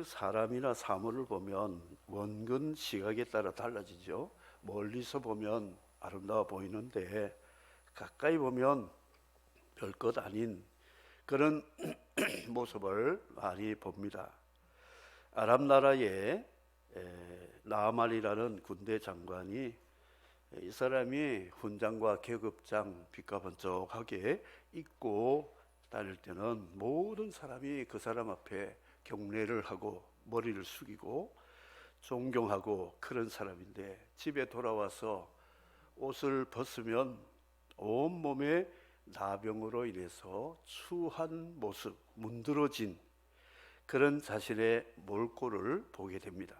그 사람이나 사물을 보면 원근 시각에 따라 달라지죠. 멀리서 보면 아름다워 보이는데 가까이 보면 별것 아닌 그런 모습을 많이 봅니다. 아람 나라의 나아만이라는 군대 장관이 이 사람이 훈장과 계급장 빛과 번쩍하게 입고 다닐 때는 모든 사람이 그 사람 앞에 경례를 하고 머리를 숙이고 존경하고 그런 사람인데, 집에 돌아와서 옷을 벗으면 온몸에 나병으로 인해서 추한 모습, 문드러진 그런 자신의 몰골을 보게 됩니다.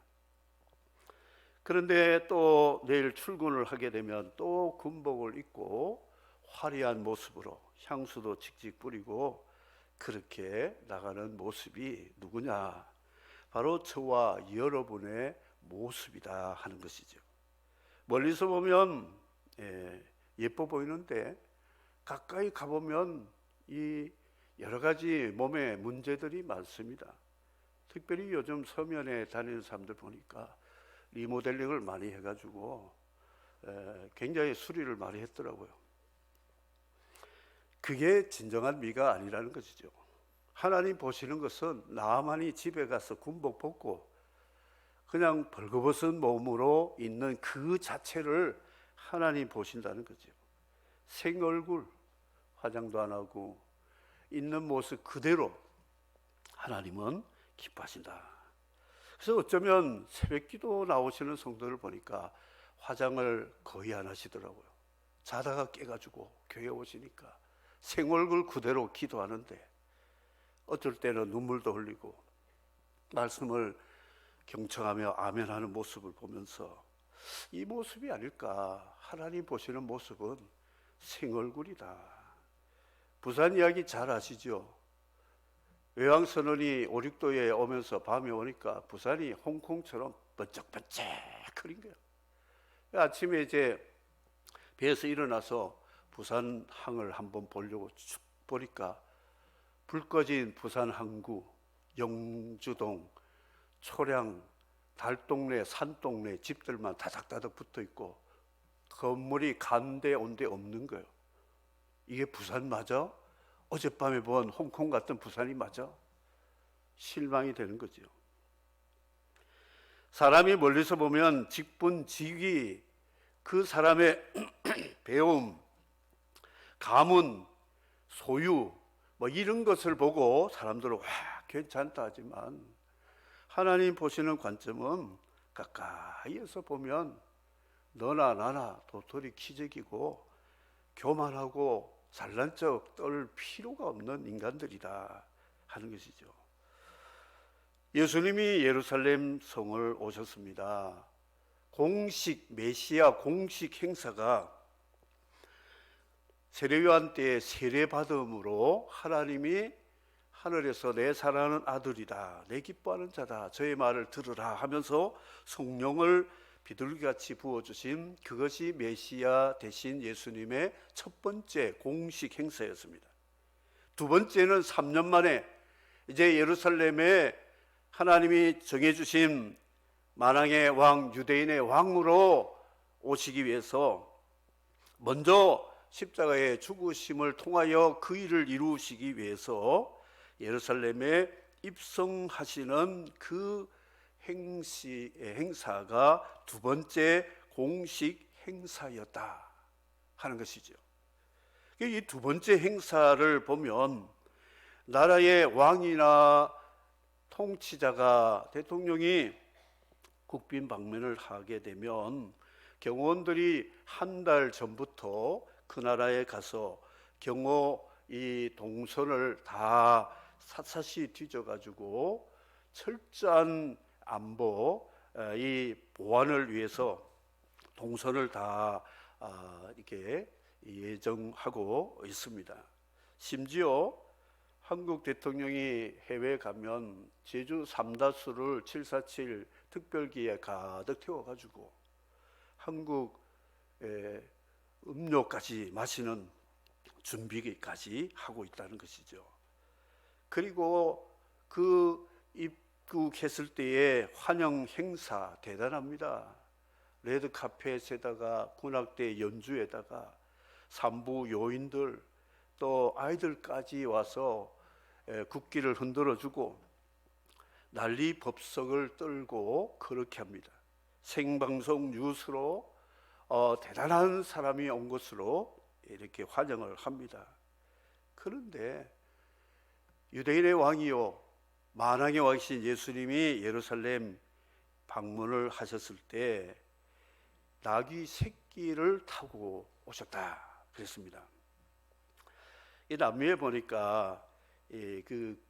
그런데 또 내일 출근을 하게 되면 또 군복을 입고 화려한 모습으로 향수도 칙칙 뿌리고 그렇게 나가는 모습이 누구냐? 바로 저와 여러분의 모습이다 하는 것이죠. 멀리서 보면 예뻐 보이는데 가까이 가보면 이 여러 가지 몸에 문제들이 많습니다. 특별히 요즘 서면에 다니는 사람들 보니까 리모델링을 많이 해가지고 굉장히 수리를 많이 했더라고요. 그게 진정한 미가 아니라는 것이죠. 하나님 보시는 것은 나만이 집에 가서 군복 벗고 그냥 벌거벗은 몸으로 있는 그 자체를 하나님 보신다는 거죠. 생얼굴, 화장도 안 하고 있는 모습 그대로 하나님은 기뻐하신다. 그래서 어쩌면 새벽기도 나오시는 성도를 보니까 화장을 거의 안 하시더라고요. 자다가 깨가지고 교회 오시니까 생얼굴 그대로 기도하는데 어쩔 때는 눈물도 흘리고 말씀을 경청하며 아멘하는 모습을 보면서 이 모습이 아닐까. 하나님 보시는 모습은 생얼굴이다. 부산 이야기 잘 아시죠? 외왕선언이 5, 6도에 오면서 밤에 오니까 부산이 홍콩처럼 번쩍번쩍거린 거예요. 아침에 이제 배에서 일어나서 부산 항을 한번 보려고 쭉 보니까 불 꺼진 부산 항구, 영주동, 초량, 달동네, 산동네 집들만 다닥다닥 붙어 있고 건물이 간데 온데 없는 거예요. 이게 부산 맞아? 어젯밤에 본 홍콩 같은 부산이 맞아? 실망이 되는 거죠. 사람이 멀리서 보면 직분, 직위, 그 사람의 배움, 가문, 소유 뭐 이런 것을 보고 사람들은 와 괜찮다 하지만 하나님 보시는 관점은 가까이에서 보면 너나 나나 도토리 키재기고 교만하고 잘난 척 떨 필요가 없는 인간들이다 하는 것이죠. 예수님이 예루살렘 성을 오셨습니다. 공식 메시아 공식 행사가 세례요한 때의 세례받음으로 하나님이 하늘에서 내 사랑하는 아들이다, 내 기뻐하는 자다, 저의 말을 들으라 하면서 성령을 비둘기같이 부어주신 그것이 메시아 대신 예수님의 첫 번째 공식 행사였습니다. 두 번째는 3년 만에 이제 예루살렘에 하나님이 정해주신 만왕의 왕, 유대인의 왕으로 오시기 위해서 먼저 십자가의 죽으심을 통하여 그 일을 이루시기 위해서 예루살렘에 입성하시는 그 행사가 두 번째 공식 행사였다 하는 것이죠. 이 두 번째 행사를 보면 나라의 왕이나 통치자가, 대통령이 국빈 방문을 하게 되면 경호원들이 한 달 전부터 그 나라에 가서 경호 이 동선을 다 샅샅이 뒤져가지고 철저한 안보 이 보안을 위해서 동선을 다 이렇게 예정하고 있습니다. 심지어 한국 대통령이 해외 가면 제주 삼다수를 747 특별기에 가득 태워가지고 한국 음료까지 마시는 준비까지 하고 있다는 것이죠. 그리고 그 입국했을 때의 환영 행사 대단합니다. 레드카펫에다가 군악대 연주에다가 산부 요인들 또 아이들까지 와서 국기를 흔들어주고 난리 법석을 떨고 그렇게 합니다. 생방송 뉴스로 대단한 사람이 온 것으로 이렇게 환영을 합니다. 그런데 유대인의 왕이요 만왕의 왕이신 예수님이 예루살렘 방문을 하셨을 때 나귀 새끼를 타고 오셨다 그랬습니다. 이 남미에 보니까 그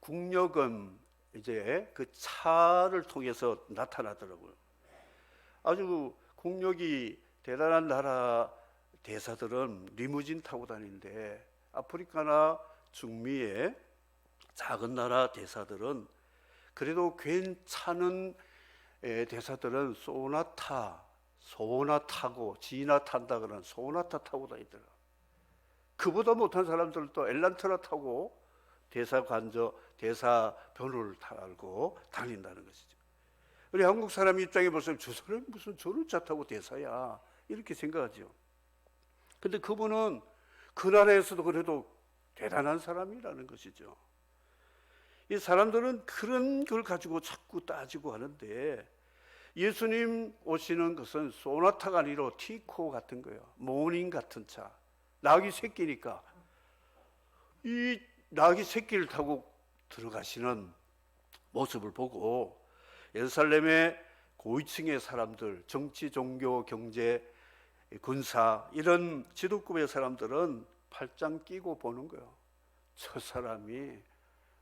국력은 이제 그 차를 통해서 나타나더라고요. 아주 국력이 대단한 나라 대사들은 리무진 타고 다니는데 아프리카나 중미의 작은 나라 대사들은 그래도 괜찮은 대사들은 소나타고 지나 탄다 그러는 소나타 타고 다니더라. 그보다 못한 사람들도 엘란트라 타고 대사 변호를 타고 다닌다는 것이죠. 우리 한국 사람 입장에 보시면 저 사람이 무슨 저런 차 타고 대사야 이렇게 생각하죠. 근데 그분은 그 나라에서도 그래도 대단한 사람이라는 것이죠. 이 사람들은 그런 걸 가지고 자꾸 따지고 하는데 예수님 오시는 것은 소나타가 아니라 티코 같은 거예요. 모닝 같은 차. 나귀 새끼니까 이 나귀 새끼를 타고 들어가시는 모습을 보고 예루살렘의 고위층의 사람들, 정치, 종교, 경제, 군사 이런 지도급의 사람들은 팔짱 끼고 보는 거예요. 저 사람이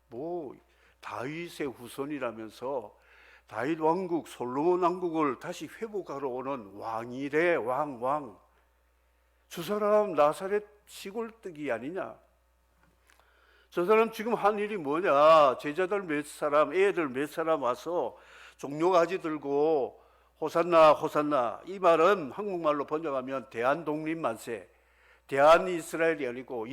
뭐 다윗의 후손이라면서 다윗 왕국, 솔로몬 왕국을 다시 회복하러 오는 왕이래. 왕. 저 사람 나사렛 시골뜨기 아니냐? 저 사람 지금 한 일이 뭐냐? 제자들 몇 사람, 애들 몇 사람 와서 종려가지 들고 호산나 호산나, 이 말은 한국말로 번역하면 대한독립 만세, 대한이스라엘이 아니고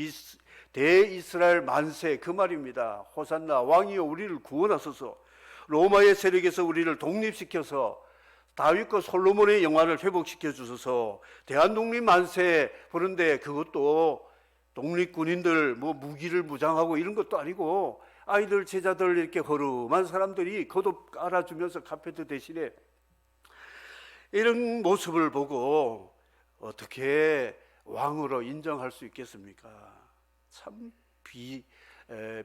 대이스라엘 만세, 그 말입니다. 호산나, 왕이여 우리를 구원하소서, 로마의 세력에서 우리를 독립시켜서 다윗과 솔로몬의 영화를 회복시켜 주소서, 대한독립 만세. 그런데 그것도 독립군인들 뭐 무기를 무장하고 이런 것도 아니고 아이들 제자들 이렇게 허름한 사람들이 겉옷 깔아주면서 카페트 대신에 이런 모습을 보고 어떻게 왕으로 인정할 수 있겠습니까? 참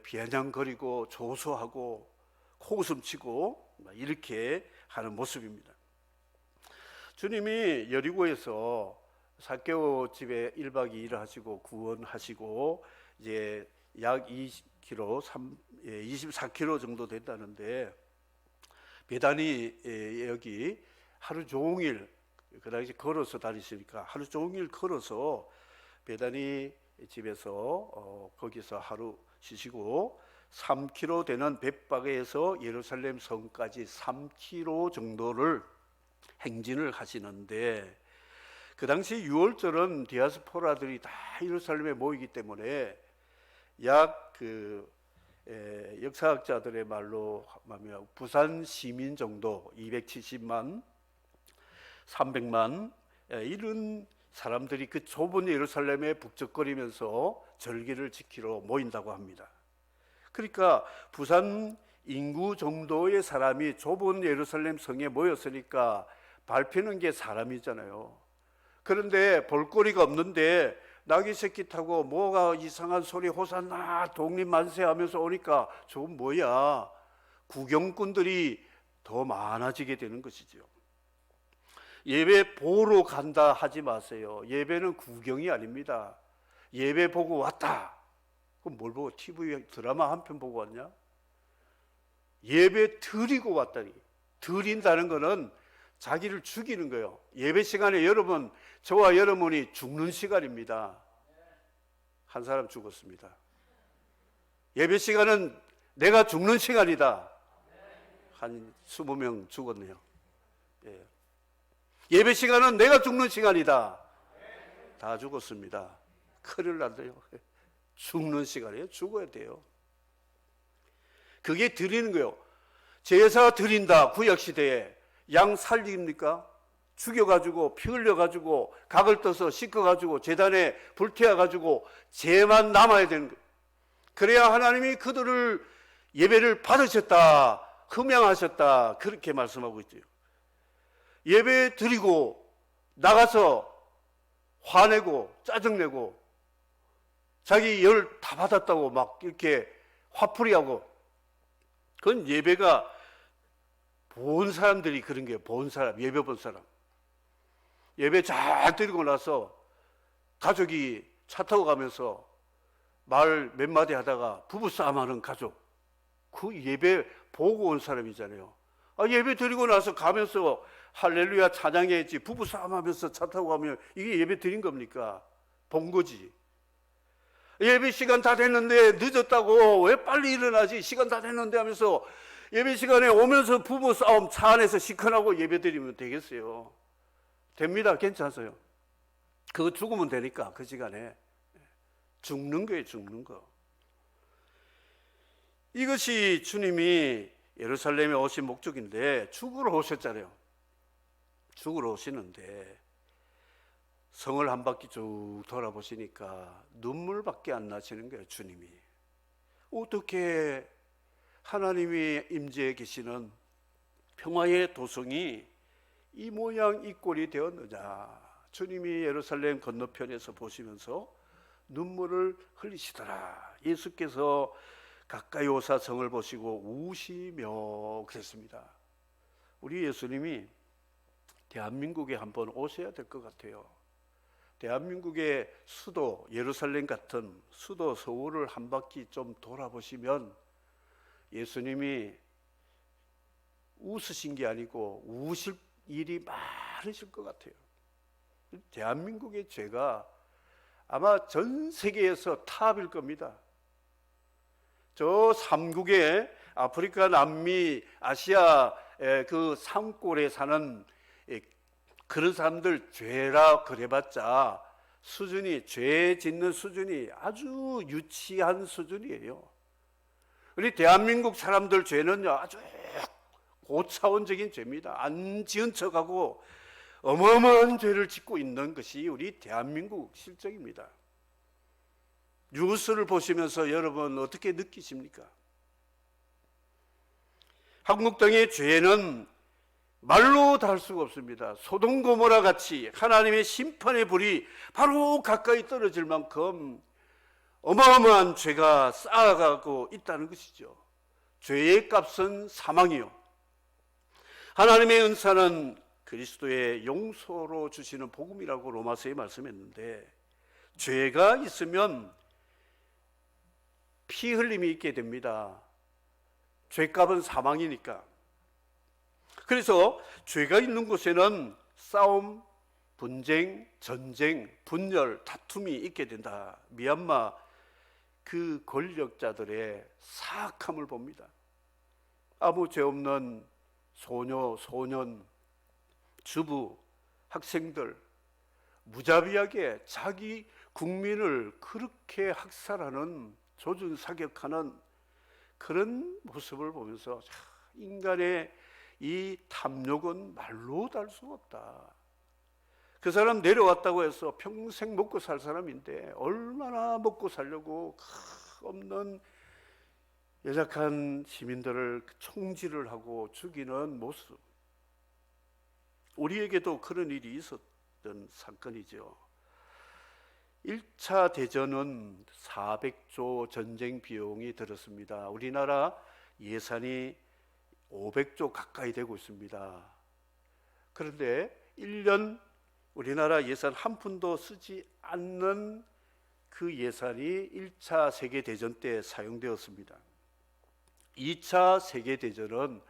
비아냥거리고 조소하고 코웃음치고 이렇게 하는 모습입니다. 주님이 여리고에서 삭개오 집에 1박 2일 하시고 구원하시고 이제 약 20km, 24km 정도 됐다는데 베다니 여기 하루 종일 그 당시 걸어서 다니시니까 하루 종일 걸어서 베다니 집에서 거기서 하루 쉬시고 3km 되는 벳바게에서 예루살렘 성까지 3km 정도를 행진을 하시는데 그 당시 6월절은 디아스포라들이 다 예루살렘에 모이기 때문에 약 역사학자들의 말로 하면 부산 시민 정도 270만 300만 이런 사람들이 그 좁은 예루살렘에 북적거리면서 절기를 지키러 모인다고 합니다. 그러니까 부산 인구 정도의 사람이 좁은 예루살렘 성에 모였으니까 밟히는 게 사람이잖아요. 그런데 볼거리가 없는데 나귀 새끼 타고 뭐가 이상한 소리 호산나 독립만세 하면서 오니까 저건 뭐야, 구경꾼들이 더 많아지게 되는 것이죠. 예배 보러 간다 하지 마세요. 예배는 구경이 아닙니다. 예배 보고 왔다. 그럼 뭘 보고 TV 드라마 한 편 보고 왔냐? 예배 드리고 왔다니. 드린다는 거는 자기를 죽이는 거예요. 예배 시간에 여러분, 저와 여러분이 죽는 시간입니다. 한 사람 죽었습니다. 예배 시간은 내가 죽는 시간이다. 한 20명 죽었네요. 예. 예배 시간은 내가 죽는 시간이다. 다 죽었습니다. 큰일 난대요. 죽는 시간이에요. 죽어야 돼요. 그게 드리는 거예요. 제사 드린다. 구약시대에 양 살립니까? 죽여가지고 피 흘려가지고 각을 떠서 씻어가지고 제단에 불태워가지고 죄만 남아야 되는 거예요. 그래야 하나님이 그들을 예배를 받으셨다, 흠양하셨다, 그렇게 말씀하고 있죠. 예배 드리고 나가서 화내고 짜증내고 자기 열 다 받았다고 막 이렇게 화풀이하고, 그건 예배가 본 사람들이 그런 거예요. 본 사람, 예배 본 사람. 예배 잘 드리고 나서 가족이 차 타고 가면서 말 몇 마디 하다가 부부싸움하는 가족, 그 예배 보고 온 사람이잖아요. 예배 드리고 나서 가면서 할렐루야 찬양해야지 부부싸움하면서 차 타고 가면 이게 예배 드린 겁니까? 본 거지. 예배 시간 다 됐는데 늦었다고 왜 빨리 일어나지? 시간 다 됐는데 하면서 예배 시간에 오면서 부부싸움 차 안에서 시큰하고 예배 드리면 되겠어요? 됩니다. 괜찮아요. 그거 죽으면 되니까 그 시간에. 죽는 거예요. 죽는 거. 이것이 주님이 예루살렘에 오신 목적인데, 죽으러 오셨잖아요. 죽으러 오시는데 성을 한 바퀴 쭉 돌아보시니까 눈물밖에 안 나시는 거예요. 주님이 어떻게 하나님이 임재해 계시는 평화의 도성이 이 모양 이 꼴이 되었느냐. 주님이 예루살렘 건너편에서 보시면서 눈물을 흘리시더라. 예수께서 가까이 오사 성을 보시고 우시며 그랬습니다. 우리 예수님이 대한민국에 한번 오셔야 될 것 같아요. 대한민국의 수도 예루살렘 같은 수도 서울을 한 바퀴 좀 돌아보시면 예수님이 웃으신 게 아니고 우실 일이 많으실 것 같아요. 대한민국의 죄가 아마 전 세계에서 탑일 겁니다. 저 삼국의 아프리카, 남미, 아시아 그 산골에 사는 그런 사람들 죄라 그래봤자 수준이, 죄 짓는 수준이 아주 유치한 수준이에요. 우리 대한민국 사람들 죄는요 아주 고차원적인 죄입니다. 안 지은 척하고 어마어마한 죄를 짓고 있는 것이 우리 대한민국 실정입니다. 뉴스를 보시면서 여러분 어떻게 느끼십니까? 한국 땅의 죄는 말로 다 할 수가 없습니다. 소돔 고모라 같이 하나님의 심판의 불이 바로 가까이 떨어질 만큼 어마어마한 죄가 쌓아가고 있다는 것이죠. 죄의 값은 사망이요, 하나님의 은사는 그리스도의 용서로 주시는 복음이라고 로마서에 말씀했는데, 죄가 있으면 피 흘림이 있게 됩니다. 죄값은 사망이니까. 그래서 죄가 있는 곳에는 싸움, 분쟁, 전쟁, 분열, 다툼이 있게 된다. 미얀마 그 권력자들의 사악함을 봅니다. 아무 죄 없는 소녀, 소년, 주부, 학생들 무자비하게 자기 국민을 그렇게 학살하는, 조준 사격하는 그런 모습을 보면서 인간의 이 탐욕은 말로 달 수가 없다. 그 사람 내려왔다고 해서 평생 먹고 살 사람인데 얼마나 먹고 살려고 없는 연약한 시민들을 총질을 하고 죽이는 모습. 우리에게도 그런 일이 있었던 사건이죠. 1차 대전은 400조 전쟁 비용이 들었습니다. 우리나라 예산이 500조 가까이 되고 있습니다. 그런데 1년 우리나라 예산 한 푼도 쓰지 않는 그 예산이 1차 세계대전 때 사용되었습니다. 2차 세계대전은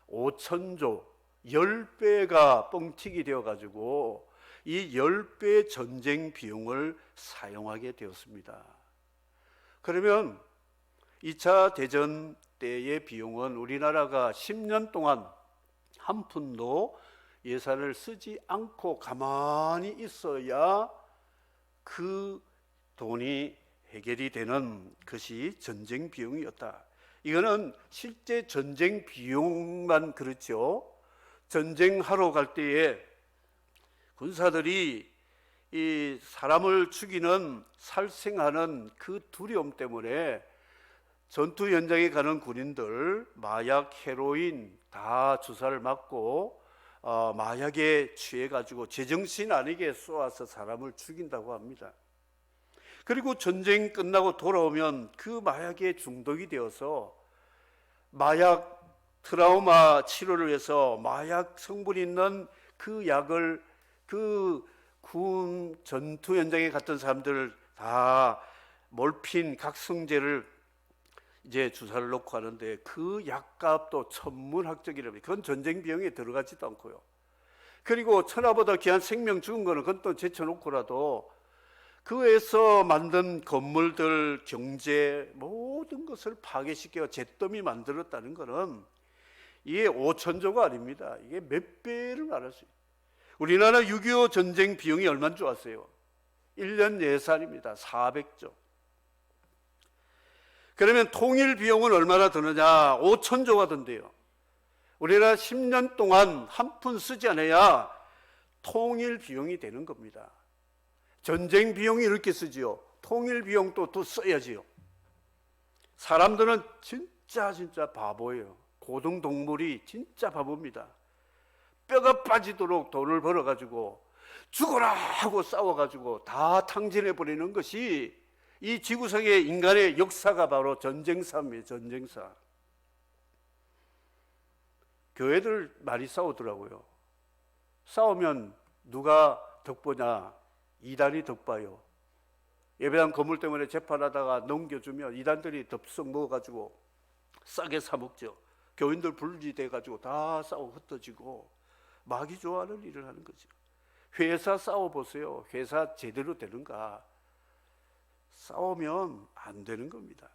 5천조, 10배가 뻥튀기 되어가지고 이 10배 전쟁 비용을 사용하게 되었습니다. 그러면 2차 대전 때의 비용은 우리나라가 10년 동안 한 푼도 예산을 쓰지 않고 가만히 있어야 그 돈이 해결이 되는 것이 전쟁 비용이었다. 이거는 실제 전쟁 비용만 그렇죠. 전쟁하러 갈 때에 군사들이 이 사람을 죽이는 살생하는 그 두려움 때문에 전투 현장에 가는 군인들 마약, 헤로인 다 주사를 맞고 마약에 취해가지고 제정신 아니게 쏘아서 사람을 죽인다고 합니다. 그리고 전쟁 끝나고 돌아오면 그 마약에 중독이 되어서 마약 트라우마 치료를 위해서 마약 성분이 있는 그 약을 그 군 전투 현장에 갔던 사람들 다 몰핀 각성제를 이제 주사를 놓고 하는데 그 약값도 천문학적이랍니다. 그건 전쟁 비용에 들어가지도 않고요. 그리고 천하보다 귀한 생명 죽은 거는 그건 또 제쳐놓고라도 그에서 만든 건물들, 경제 모든 것을 파괴시켜 잿더미 만들었다는 것은 이게 5천조가 아닙니다. 이게 몇 배를 말할 수 있어요. 우리나라 6.25 전쟁 비용이 얼마인 줄 아세요? 1년 예산입니다. 400조. 그러면 통일 비용은 얼마나 드느냐? 5천조가 든대요. 우리나라 10년 동안 한 푼 쓰지 않아야 통일 비용이 되는 겁니다. 전쟁 비용이 이렇게 쓰지요. 통일 비용도 또 써야지요. 사람들은 진짜 바보예요. 고등동물이 진짜 바보입니다. 뼈가 빠지도록 돈을 벌어가지고 죽어라 하고 싸워가지고 다 탕진해버리는 것이 이 지구상의 인간의 역사가 바로 전쟁사입니다. 전쟁사. 교회들 많이 싸우더라고요. 싸우면 누가 덕보냐? 이단이 덕봐요. 예배당 건물 때문에 재판하다가 넘겨주면 이단들이 덥석 먹어가지고 싸게 사먹죠. 교인들 분리돼가지고 다 싸우고 흩어지고 마귀 좋아하는 일을 하는 거죠. 회사 싸워보세요. 회사 제대로 되는가? 싸우면 안 되는 겁니다.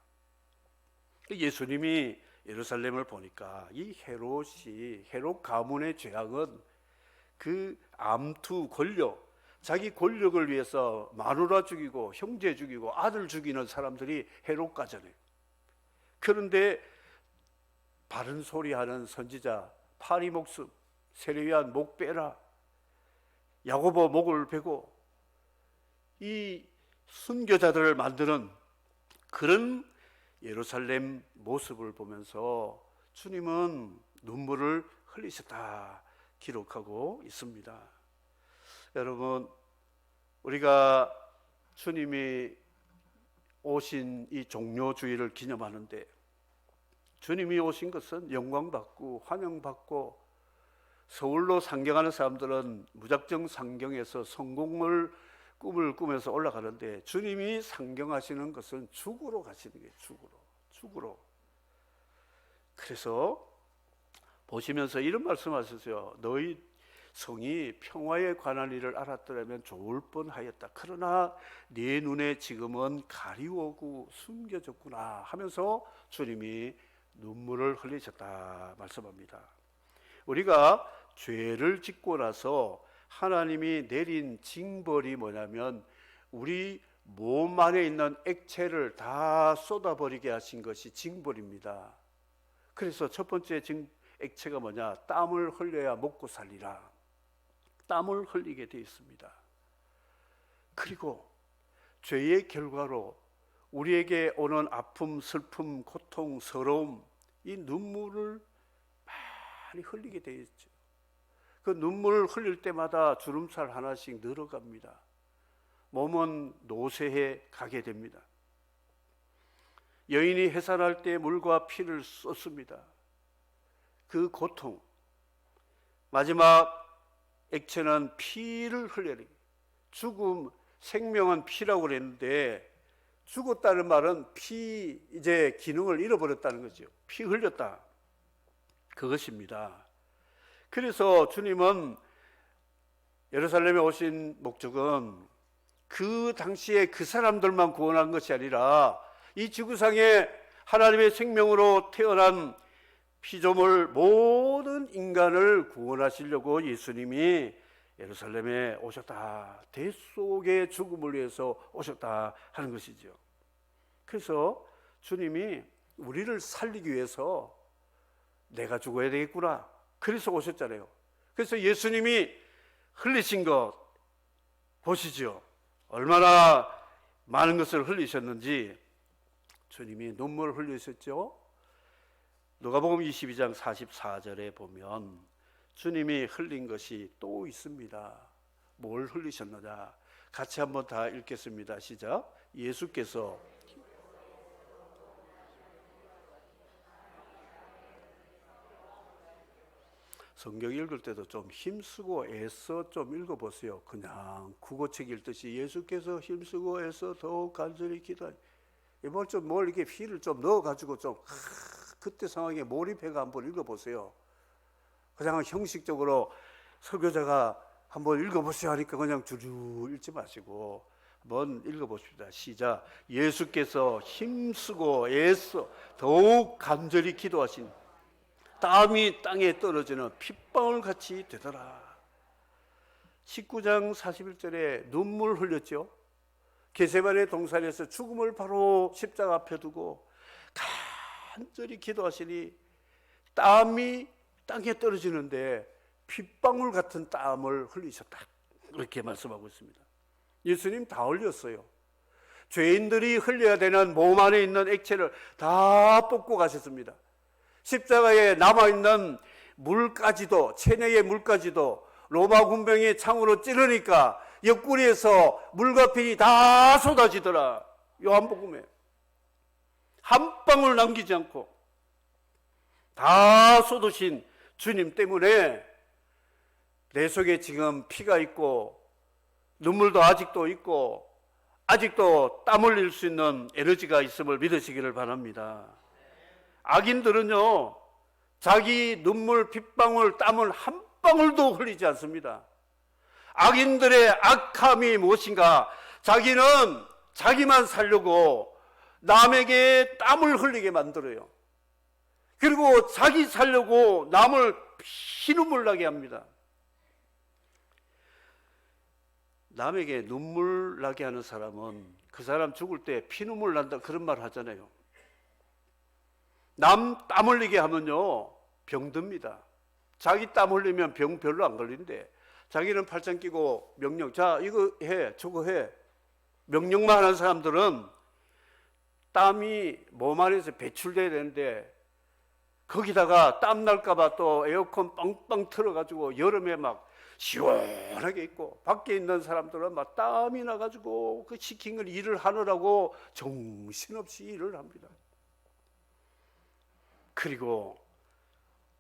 예수님이 예루살렘을 보니까 이 헤롯 가문의 죄악은 그 암투 권력, 자기 권력을 위해서 마누라 죽이고 형제 죽이고 아들 죽이는 사람들이 헤롯 가정이에요. 그런데 바른 소리 하는 선지자 파리 목숨, 세례요한 목 빼라, 야고보 목을 베고 이 순교자들을 만드는 그런 예루살렘 모습을 보면서 주님은 눈물을 흘리셨다 기록하고 있습니다. 여러분, 우리가 주님이 오신 이 종료주의를 기념하는데 주님이 오신 것은 영광받고 환영받고 서울로 상경하는 사람들은 무작정 상경해서 성공을 꿈을 꾸면서 올라가는데 주님이 상경하시는 것은 죽으러 가시는 거예요. 죽으러. 그래서 보시면서 이런 말씀하셨어요. 너희 성이 평화에 관한 일을 알았더라면 좋을 뻔하였다. 그러나 네 눈에 지금은 가리우고 숨겨졌구나 하면서 주님이 눈물을 흘리셨다 말씀합니다. 우리가 죄를 짓고 나서 하나님이 내린 징벌이 뭐냐면 우리 몸 안에 있는 액체를 다 쏟아버리게 하신 것이 징벌입니다. 그래서 첫 번째 액체가 뭐냐? 땀을 흘려야 먹고 살리라. 땀을 흘리게 되어 있습니다. 그리고 죄의 결과로 우리에게 오는 아픔, 슬픔, 고통, 서러움, 이 눈물을 많이 흘리게 되어 있죠. 그 눈물을 흘릴 때마다 주름살 하나씩 늘어갑니다. 몸은 노쇠해 가게 됩니다. 여인이 해산할 때 물과 피를 쏟습니다. 그 고통, 마지막 액체는 피를 흘려요. 죽음, 생명은 피라고 그랬는데 죽었다는 말은 이제 기능을 잃어버렸다는 거죠. 피 흘렸다. 그것입니다. 그래서 주님은 예루살렘에 오신 목적은 그 당시에 그 사람들만 구원한 것이 아니라 이 지구상에 하나님의 생명으로 태어난 피조물 모든 인간을 구원하시려고 예수님이 예루살렘에 오셨다. 대속의 죽음을 위해서 오셨다 하는 것이죠. 그래서 주님이 우리를 살리기 위해서 내가 죽어야 되겠구나. 그래서 오셨잖아요. 그래서 예수님이 흘리신 것 보시죠. 얼마나 많은 것을 흘리셨는지. 주님이 눈물을 흘리셨죠. 누가복음 22장 44절에 보면 주님이 흘린 것이 또 있습니다. 뭘 흘리셨느냐? 같이 한번 다 읽겠습니다. 시작. 예수께서 성경 읽을 때도 좀 힘쓰고 애써 좀 읽어보세요. 그냥 국어책 읽듯이 예수께서 힘쓰고 애써 더욱 간절히 기도하니 뭘 이렇게 피를 좀 넣어가지고 좀 그때 상황에 몰입해가 한번 읽어보세요. 그냥 형식적으로 설교자가 한번 읽어보세요 하니까 그냥 주르 읽지 마시고 한번 읽어봅시다. 시작. 예수께서 힘쓰고 애써 더욱 간절히 기도하신 땀이 땅에 떨어지는 핏방울 같이 되더라. 19장 41절에 눈물 흘렸죠. 겟세마네 동산에서 죽음을 바로 십자가 앞에 두고 간절히 기도하시니 땀이 땅에 떨어지는데 핏방울 같은 땀을 흘리셨다. 그렇게 말씀하고 있습니다. 예수님 다 흘렸어요. 죄인들이 흘려야 되는 몸 안에 있는 액체를 다 뽑고 가셨습니다. 십자가에 남아있는 물까지도, 체내의 물까지도 로마 군병이 창으로 찌르니까 옆구리에서 물과 피가 다 쏟아지더라. 요한복음에 한 방울 남기지 않고 다 쏟으신 주님 때문에 내 속에 지금 피가 있고 눈물도 아직도 있고 아직도 땀 흘릴 수 있는 에너지가 있음을 믿으시기를 바랍니다. 악인들은요, 자기 눈물, 핏방울, 땀을 한 방울도 흘리지 않습니다. 악인들의 악함이 무엇인가? 자기는 자기만 살려고 남에게 땀을 흘리게 만들어요. 그리고 자기 살려고 남을 피눈물 나게 합니다. 남에게 눈물 나게 하는 사람은 그 사람 죽을 때 피눈물 난다 그런 말 하잖아요. 남 땀 흘리게 하면요 병듭니다. 자기 땀 흘리면 병 별로 안 걸린대. 자기는 팔짱 끼고 명령, 자 이거 해 저거 해 명령만 하는 사람들은 땀이 몸 안에서 배출돼야 되는데 거기다가 땀 날까봐 또 에어컨 빵빵 틀어가지고 여름에 막 시원하게 있고 밖에 있는 사람들은 막 땀이 나가지고 그 시킨 걸 일을 하느라고 정신없이 일을 합니다. 그리고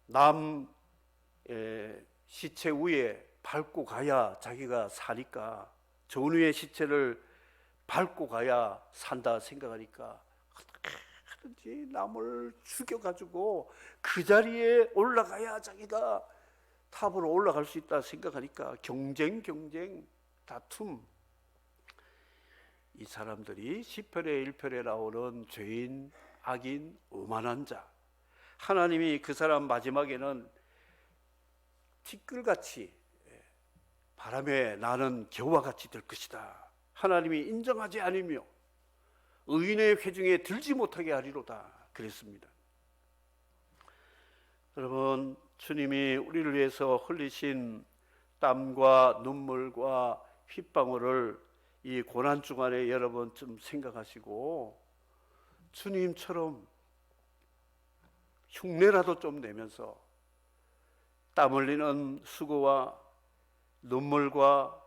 남 시체 위에 밟고 가야 자기가 사니까 전우의 시체를 밟고 가야 산다 생각하니까 어떻게 하든지 남을 죽여가지고 그 자리에 올라가야 자기가 탑으로 올라갈 수 있다 생각하니까 경쟁, 다툼. 이 사람들이 시편의 1편에 나오는 죄인, 악인, 오만한 자. 하나님이 그 사람 마지막에는 티끌같이 바람에 나는 겨와 같이 될 것이다. 하나님이 인정하지 않으며 의인의 회중에 들지 못하게 하리로다 그랬습니다. 여러분, 주님이 우리를 위해서 흘리신 땀과 눈물과 핏방울을 이 고난 주간에 여러분 좀 생각하시고 주님처럼 흉내라도 좀 내면서 땀 흘리는 수고와 눈물과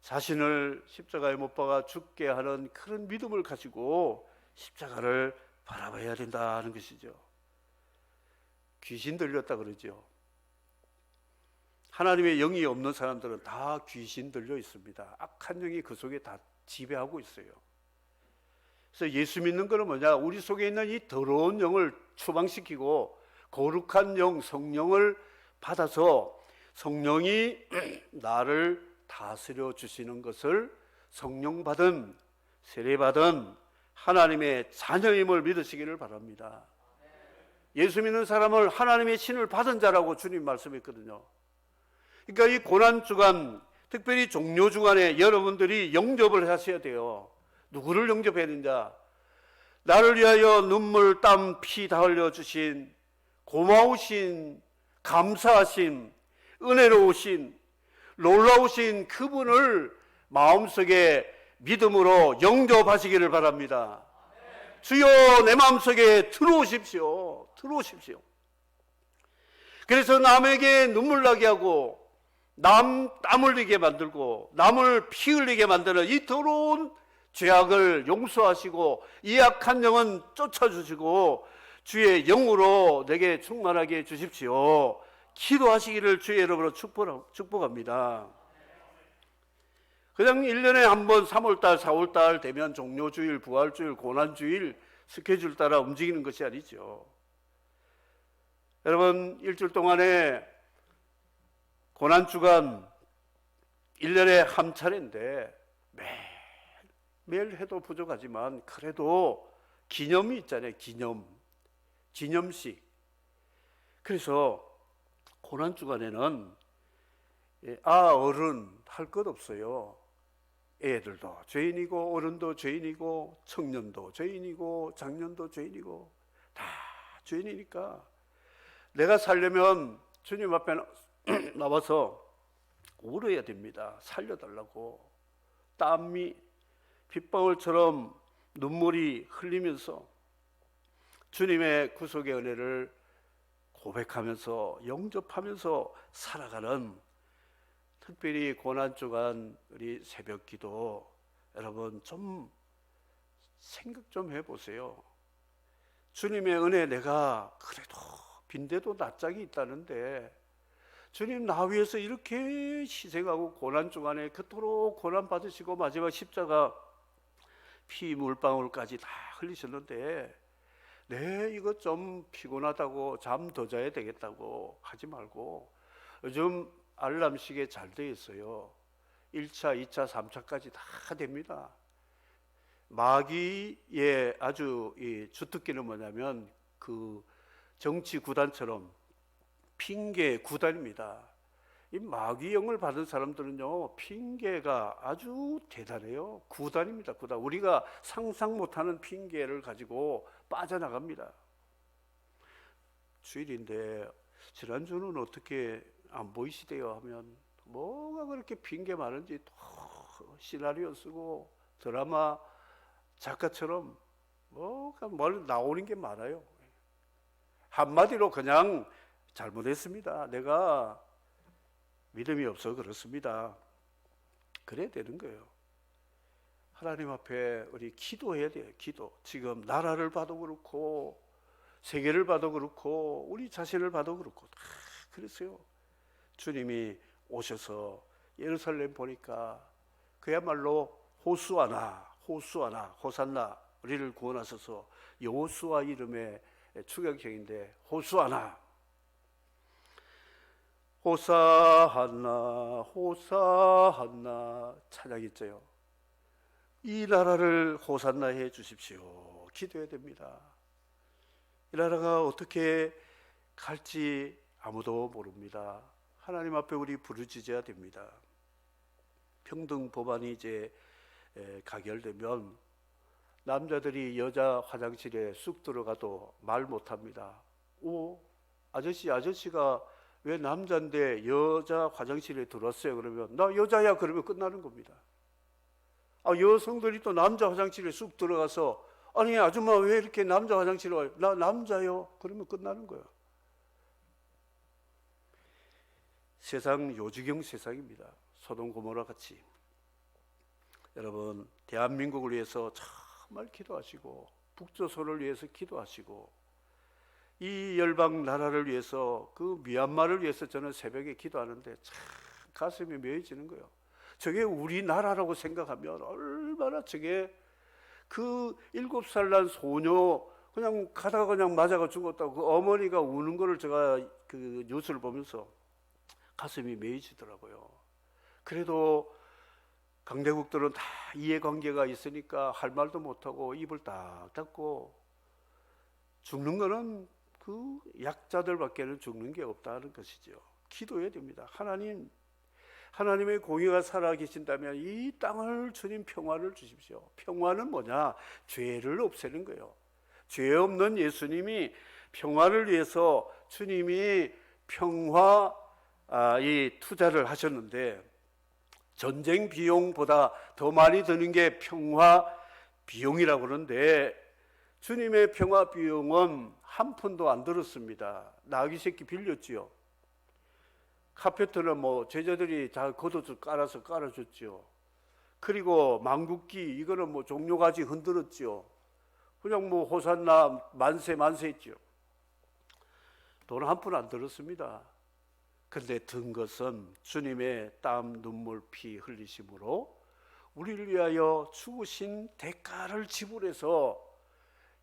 자신을 십자가에 못 박아 죽게 하는 그런 믿음을 가지고 십자가를 바라봐야 된다는 것이죠. 귀신 들렸다 그러죠. 하나님의 영이 없는 사람들은 다 귀신 들려 있습니다. 악한 영이 그 속에 다 지배하고 있어요. 그래서 예수 믿는 것은 뭐냐? 우리 속에 있는 이 더러운 영을 추방시키고 거룩한 영, 성령을 받아서 성령이 나를 다스려 주시는 것을 성령 받은, 세례 받은 하나님의 자녀임을 믿으시기를 바랍니다. 예수 믿는 사람을 하나님의 신을 받은 자라고 주님 말씀했거든요. 그러니까 이 고난주간, 특별히 종료주간에 여러분들이 영접을 하셔야 돼요. 누구를 영접해야 되느냐? 나를 위하여 눈물, 땀, 피 다 흘려주신 고마우신, 감사하신, 은혜로우신, 놀라우신 그분을 마음속에 믿음으로 영접하시기를 바랍니다. 주여 내 마음속에 들어오십시오. 들어오십시오. 그래서 남에게 눈물 나게 하고 남 땀 흘리게 만들고 남을 피 흘리게 만드는 이 더러운 죄악을 용서하시고 이 악한 영은 쫓아주시고 주의 영으로 내게 충만하게 해주십시오. 기도하시기를 주의 이름으로 축복합니다. 그냥 1년에 한 번 3월달, 4월달 되면 종료주일, 부활주일, 고난주일 스케줄 따라 움직이는 것이 아니죠. 여러분, 일주일 동안에 고난주간 1년에 한 차례인데 매일 해도 부족하지만 그래도 기념이 있잖아요. 기념식. 그래서 고난주간에는 어른 할 것 없어요. 애들도 죄인이고 어른도 죄인이고 청년도 죄인이고 장년도 죄인이고 다 죄인이니까 내가 살려면 주님 앞에 나와서 울어야 됩니다. 살려달라고. 땀이 빗방울처럼 눈물이 흘리면서 주님의 구속의 은혜를 고백하면서 영접하면서 살아가는, 특별히 고난주간 우리 새벽기도 여러분 좀 생각 좀 해보세요. 주님의 은혜, 내가 그래도 빈대도 낯짝이 있다는데 주님 나 위해서 이렇게 희생하고 고난주간에 그토록 고난 받으시고 마지막 십자가 피 물방울까지 다 흘리셨는데 이거 좀 피곤하다고 잠 더 자야 되겠다고 하지 말고, 요즘 알람시계 잘 되어 있어요. 1차, 2차, 3차까지 다 됩니다. 마귀의 아주 이 주특기는 뭐냐면 그 정치 구단처럼 핑계 구단입니다. 이 마귀 영을 받은 사람들은요, 핑계가 아주 대단해요. 구단입니다. 구단. 우리가 상상 못하는 핑계를 가지고 빠져나갑니다. 주일인데 지난주는 어떻게 안 보이시대요 하면 뭐가 그렇게 핑계 많은지 또 시나리오 쓰고 드라마 작가처럼 뭐가 뭘 나오는 게 많아요. 한마디로 그냥 잘못했습니다. 내가 믿음이 없어 그렇습니다. 그래야 되는 거예요. 하나님 앞에 우리 기도해야 돼요. 기도. 지금 나라를 봐도 그렇고 세계를 봐도 그렇고 우리 자신을 봐도 그렇고 다 그랬어요. 주님이 오셔서 예루살렘 보니까 그야말로 호수아나 호산나 우리를 구원하셔서 여호수아 이름의 추격형인데 호수아나 호사한나 호사한나 찬양 있죠. 이 나라를 호산나 해 주십시오. 기도해야 됩니다. 이 나라가 어떻게 갈지 아무도 모릅니다. 하나님 앞에 우리 부르짖어야 됩니다. 평등 법안이 이제 가결되면 남자들이 여자 화장실에 쑥 들어가도 말 못합니다. 아저씨가 왜 남자인데 여자 화장실에 들어왔어요? 그러면 나 여자야 그러면 끝나는 겁니다. 여성들이 또 남자 화장실에 쑥 들어가서 아니 아줌마 왜 이렇게 남자 화장실에 와요? 나 남자요. 그러면 끝나는 거예요. 세상 요지경 세상입니다. 소돔 고모라 같이. 여러분 대한민국을 위해서 정말 기도하시고 북조선을 위해서 기도하시고 이 열방 나라를 위해서 그 미얀마를 위해서 저는 새벽에 기도하는데 참 가슴이 메어지는 거예요. 저게 우리나라라고 생각하면 얼마나 저게 그 7살 난 소녀 그냥 가다가 그냥 맞아가 죽었다고 그 어머니가 우는 거를 제가 그 뉴스를 보면서 가슴이 메어지더라고요. 그래도 강대국들은 다 이해관계가 있으니까 할 말도 못하고 입을 딱 닫고 죽는 거는 그 약자들밖에는 죽는 게 없다는 것이죠. 기도해야 됩니다. 하나님 하나님의 공의가 살아계신다면 이 땅을 주님 평화를 주십시오. 평화는 뭐냐? 죄를 없애는 거예요. 죄 없는 예수님이 평화를 위해서 주님이 평화 이 투자를 하셨는데, 전쟁 비용보다 더 많이 드는 게 평화 비용이라고 그러는데, 주님의 평화 비용은 한 푼도 안 들었습니다. 나귀 새끼 빌렸지요. 카페트는 뭐 제자들이 다 걷어서 깔아줬지요. 그리고 망국기 이거는 뭐 종료가지 흔들었지요. 그냥 뭐 호산나 만세 했지요. 돈 한 푼 안 들었습니다. 근데 든 것은 주님의 땀, 눈물, 피 흘리심으로 우리를 위하여 죽으신 대가를 지불해서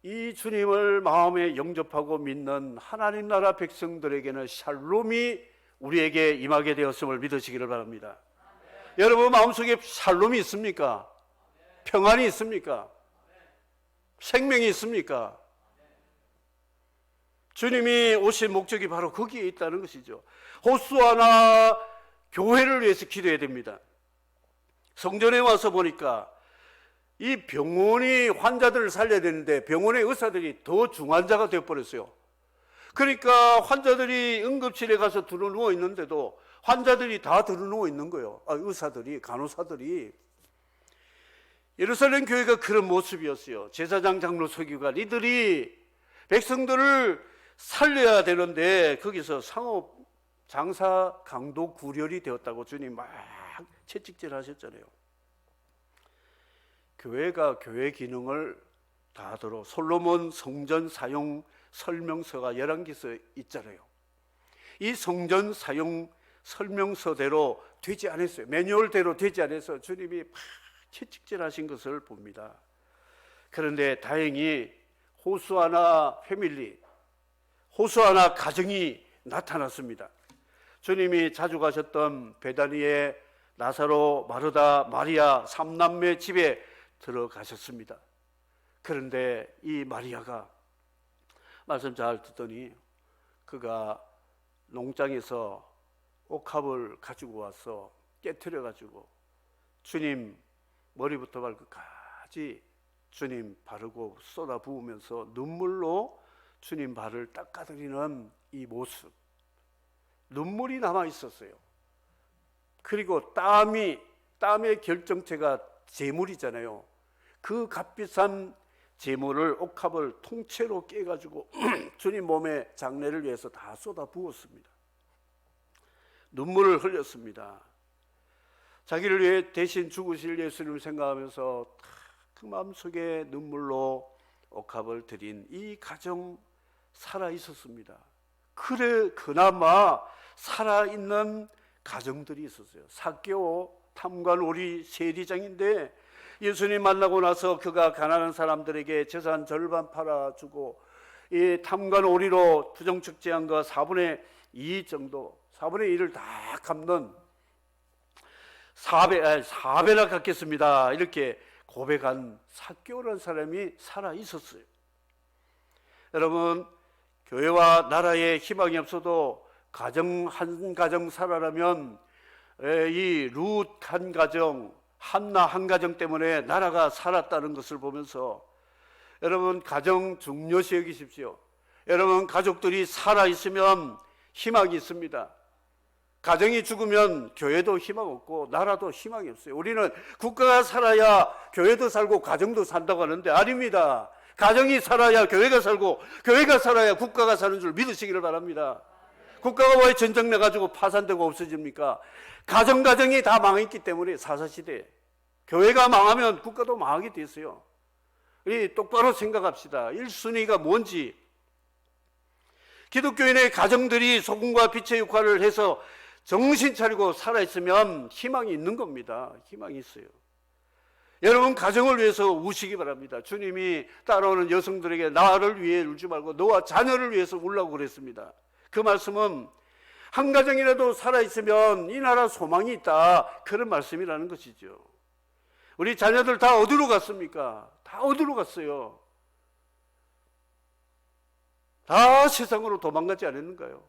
이 주님을 마음에 영접하고 믿는 하나님 나라 백성들에게는 샬롬이 우리에게 임하게 되었음을 믿으시기를 바랍니다. 여러분 마음속에 샬롬이 있습니까? 평안이 있습니까? 생명이 있습니까? 주님이 오신 목적이 바로 거기에 있다는 것이죠. 호수아나 교회를 위해서 기도해야 됩니다. 성전에 와서 보니까 이 병원이 환자들을 살려야 되는데 병원의 의사들이 더 중환자가 되어버렸어요. 그러니까 환자들이 응급실에 가서 들어누워 있는데도 환자들이 다 들어누워 있는 거예요. 의사들이, 간호사들이. 예루살렘 교회가 그런 모습이었어요. 제사장, 장로, 서기관 이들이 백성들을 살려야 되는데 거기서 상업, 장사, 강도, 구렬이 되었다고 주님 막 채찍질 하셨잖아요. 교회가 교회 기능을 다하도록 솔로몬 성전 사용 설명서가 열왕기서에 있잖아요. 이 성전 사용 설명서대로 되지 않았어요. 매뉴얼대로 되지 않아서 주님이 막 채찍질 하신 것을 봅니다. 그런데 다행히 호수아나 패밀리, 호수아나 가정이 나타났습니다. 주님이 자주 가셨던 베다니의 나사로, 마르다, 마리아 삼남매 집에 들어가셨습니다. 그런데 이 마리아가 말씀 잘 듣더니 그가 농장에서 옥합을 가지고 와서 깨트려 가지고 주님 머리부터 발끝까지 주님 바르고 쏟아 부으면서 눈물로 주님 발을 닦아드리는 이 모습, 눈물이 남아 있었어요. 그리고 땀의 결정체가 재물이잖아요. 그 값비싼 재물을, 옥합을 통째로 깨가지고 주님 몸에 장례를 위해서 다 쏟아 부었습니다. 눈물을 흘렸습니다. 자기를 위해 대신 죽으실 예수님을 생각하면서 그 마음속에 눈물로 옥합을 드린 이 가정 살아 있었습니다. 그래 그나마 살아있는 가정들이 있었어요. 삭개오 탐관오리 세리장인데 예수님 만나고 나서 그가 가난한 사람들에게 재산 절반 팔아주고 이 탐관오리로 부정축제한 거 4분의 2 정도, 4분의 1을 다 갚는 4배나 갚겠습니다 이렇게 고백한 삭개오라는 사람이 살아 있었어요. 여러분, 교회와 나라에 희망이 없어도 가정 한 가정 살아라면 이 룻 한 가정, 한나 한 가정 때문에 나라가 살았다는 것을 보면서 여러분 가정 중요시 여기십시오. 여러분 가족들이 살아있으면 희망이 있습니다. 가정이 죽으면 교회도 희망 없고 나라도 희망이 없어요. 우리는 국가가 살아야 교회도 살고 가정도 산다고 하는데 아닙니다. 가정이 살아야 교회가 살고 교회가 살아야 국가가 사는 줄 믿으시기를 바랍니다. 국가가 왜 전쟁 나가지고 파산되고 없어집니까? 가정이 다 망했기 때문에 사사시대에 교회가 망하면 국가도 망하게 됐어요. 우리 똑바로 생각합시다. 1순위가 뭔지. 기독교인의 가정들이 소금과 빛의 역할을 해서 정신 차리고 살아있으면 희망이 있는 겁니다. 희망이 있어요. 여러분 가정을 위해서 우시기 바랍니다. 주님이 따라오는 여성들에게 나를 위해 울지 말고 너와 자녀를 위해서 울라고 그랬습니다. 그 말씀은 한 가정이라도 살아있으면 이 나라 소망이 있다, 그런 말씀이라는 것이죠. 우리 자녀들 다 어디로 갔습니까? 다 어디로 갔어요? 다 세상으로 도망가지 않았는가요?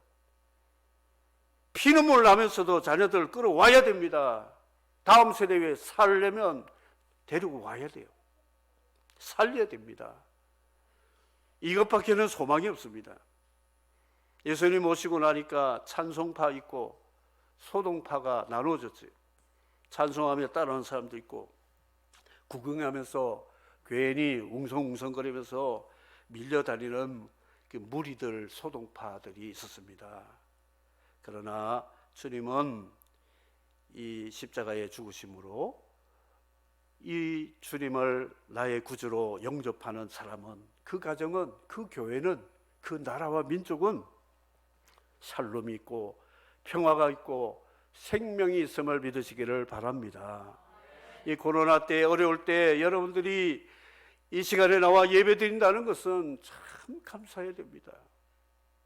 피눈물 나면서도 자녀들 끌어와야 됩니다. 다음 세대에 살려면 데리고 와야 돼요. 살려야 됩니다. 이것밖에는 소망이 없습니다. 예수님 모시고 나니까 찬송파 있고 소동파가 나누어졌어요. 찬송하며 따라하는 사람도 있고, 구경하면서 괜히 웅성웅성거리면서 밀려다니는 그 무리들, 소동파들이 있었습니다. 그러나 주님은 이 십자가의 죽으심으로 이 주님을 나의 구주로 영접하는 사람은, 그 가정은, 그 교회는, 그 나라와 민족은 샬롬이 있고 평화가 있고 생명이 있음을 믿으시기를 바랍니다. 이 코로나 때, 어려울 때 여러분들이 이 시간에 나와 예배 드린다는 것은 참 감사해야 됩니다.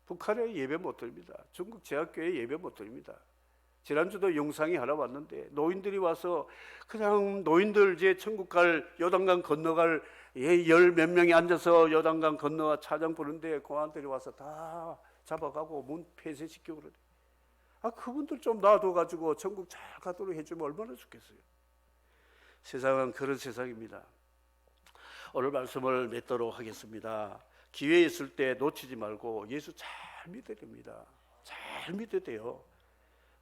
북한에 예배 못 드립니다. 중국 제약교회 예배 못 드립니다. 지난주도 영상이 하나 왔는데 노인들이 와서 그냥 노인들 이제 천국 갈, 요단강 건너갈 열 몇 명이 앉아서 요단강 건너와 차장 부르는데 공안들이 와서 다 잡아가고 문 폐쇄시키고 그러대. 그분들 좀 놔둬가지고 천국 잘 가도록 해주면 얼마나 좋겠어요. 세상은 그런 세상입니다. 오늘 말씀을 맺도록 하겠습니다. 기회 있을 때 놓치지 말고 예수 잘 믿어야 됩니다. 잘 믿어야 돼요.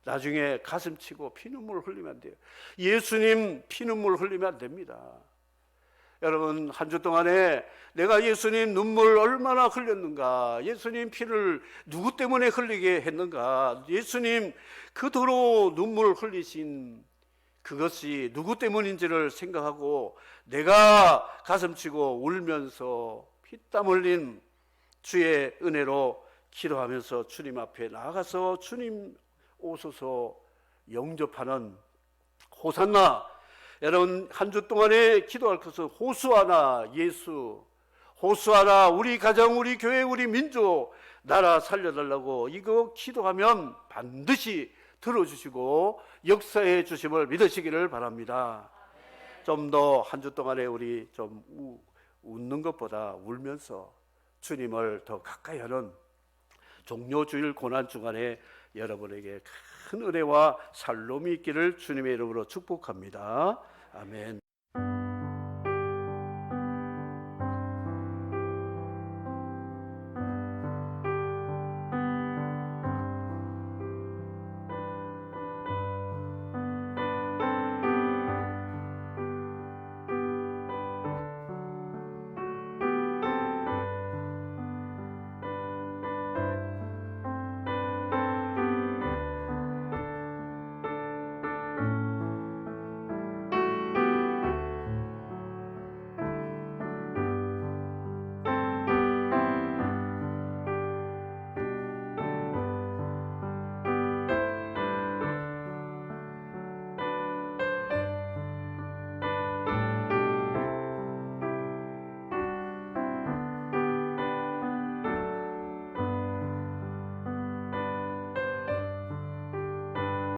나중에 가슴 치고 피눈물 흘리면 안 돼요. 예수님 피눈물 흘리면 안 됩니다. 여러분, 한 주 동안에 내가 예수님 눈물 얼마나 흘렸는가, 예수님 피를 누구 때문에 흘리게 했는가, 예수님 그토록 눈물 흘리신 그것이 누구 때문인지를 생각하고 내가 가슴치고 울면서 피땀 흘린 주의 은혜로 기도하면서 주님 앞에 나아가서 주님 오소서 영접하는 호산나, 여러분 한 주 동안에 기도할 것은 호수아나 예수, 호수아나 우리 가정, 우리 교회, 우리 민족 나라 살려달라고 이거 기도하면 반드시 들어주시고 역사해 주심을 믿으시기를 바랍니다. 좀 더 한 주 동안에 우리 좀 웃는 것보다 울면서 주님을 더 가까이 하는 종료주일 고난주간에 여러분에게 큰 은혜와 샬롬이 있기를 주님의 이름으로 축복합니다. 아멘.